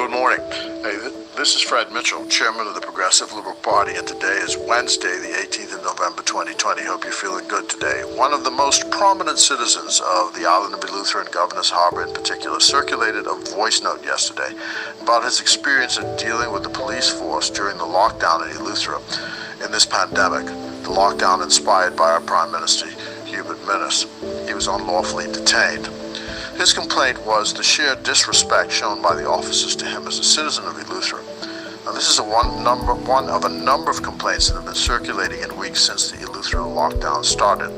Good morning. Hey, this is Fred Mitchell, Chairman of the Progressive Liberal Party, and today is Wednesday, the 18th of November, 2020. Hope you're feeling good today. One of the most prominent citizens of the island of Eluethera and Governor's Harbor in particular circulated a voice note yesterday about his experience in dealing with the police force during the lockdown in Eluethera in this pandemic, the lockdown inspired by our Prime Minister, Hubert Minnis. He was unlawfully detained. His complaint was the sheer disrespect shown by the officers to him as a citizen of Eluethera. Now, this is one of a number of complaints that have been circulating in weeks since the Eluethera lockdown started.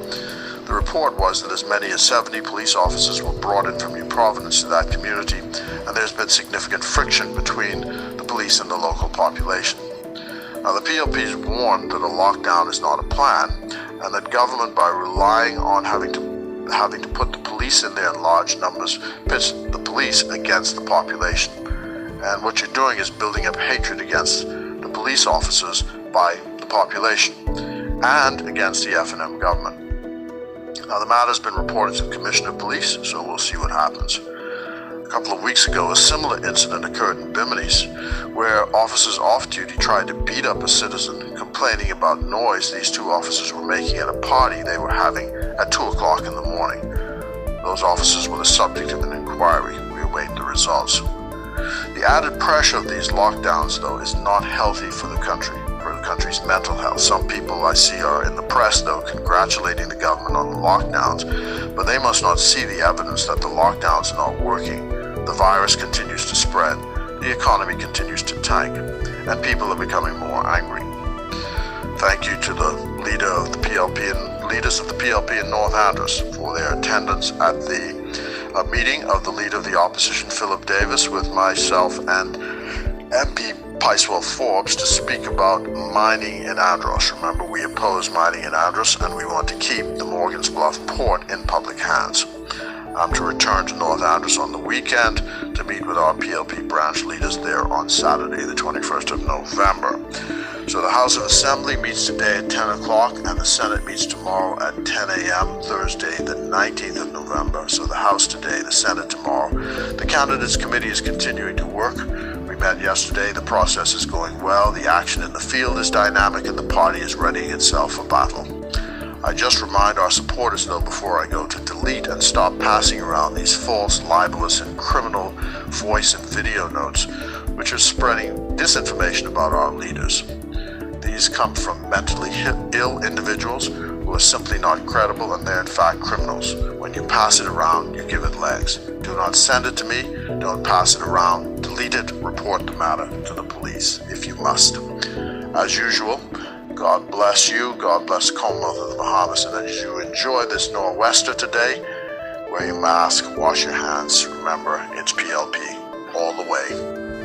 The report was that as many as 70 police officers were brought in from New Providence to that community, and there's been significant friction between the police and the local population. Now, the PLP's warned that a lockdown is not a plan, and that government, by relying on having to put the police in there in large numbers, pits the police against the population. And what you're doing is building up hatred against the police officers by the population and against the F&M government. Now, the matter has been reported to the Commissioner of Police, so we'll see what happens. A couple of weeks ago, a similar incident occurred in Bimini, where officers off-duty tried to beat up a citizen, complaining about noise these two officers were making at a party they were having at 2 o'clock in the morning. Those officers were the subject of an inquiry. We await the results. The added pressure of these lockdowns, though, is not healthy for the country's mental health. Some people I see are in the press, though, congratulating the government on the lockdowns, but they must not see the evidence that the lockdowns are not working. The virus continues to spread, the economy continues to tank, and people are becoming more angry. Thank you to the leader of the PLP and leaders of the PLP in North Andros for their attendance at the meeting of the leader of the opposition, Philip Davis, with myself and MP Picewell Forbes to speak about mining in Andros. Remember, we oppose mining in Andros, and we want to keep the Morgan's Bluff port in public hands. I'm to return to North Andros on the weekend to meet with our PLP branch leaders there on Saturday, the 21st of November. So the House of Assembly meets today at 10 o'clock, and the Senate meets tomorrow at 10 a.m., Thursday, the 19th of November. So the House today, the Senate tomorrow. The Candidates Committee is continuing to work. We met yesterday. The process is going well. The action in the field is dynamic, and the party is readying itself for battle. I just remind our supporters, though, before I go, to delete and stop passing around these false, libelous, and criminal voice and video notes, which are spreading disinformation about our leaders. These come from mentally ill individuals who are simply not credible, and they're in fact criminals. When you pass it around, you give it legs. Do not send it to me. Don't pass it around. Delete it. Report the matter to the police if you must. As usual, God bless you. God bless the Commonwealth of the Bahamas. And as you enjoy this nor'wester today, wear your mask, wash your hands. Remember, it's PLP all the way.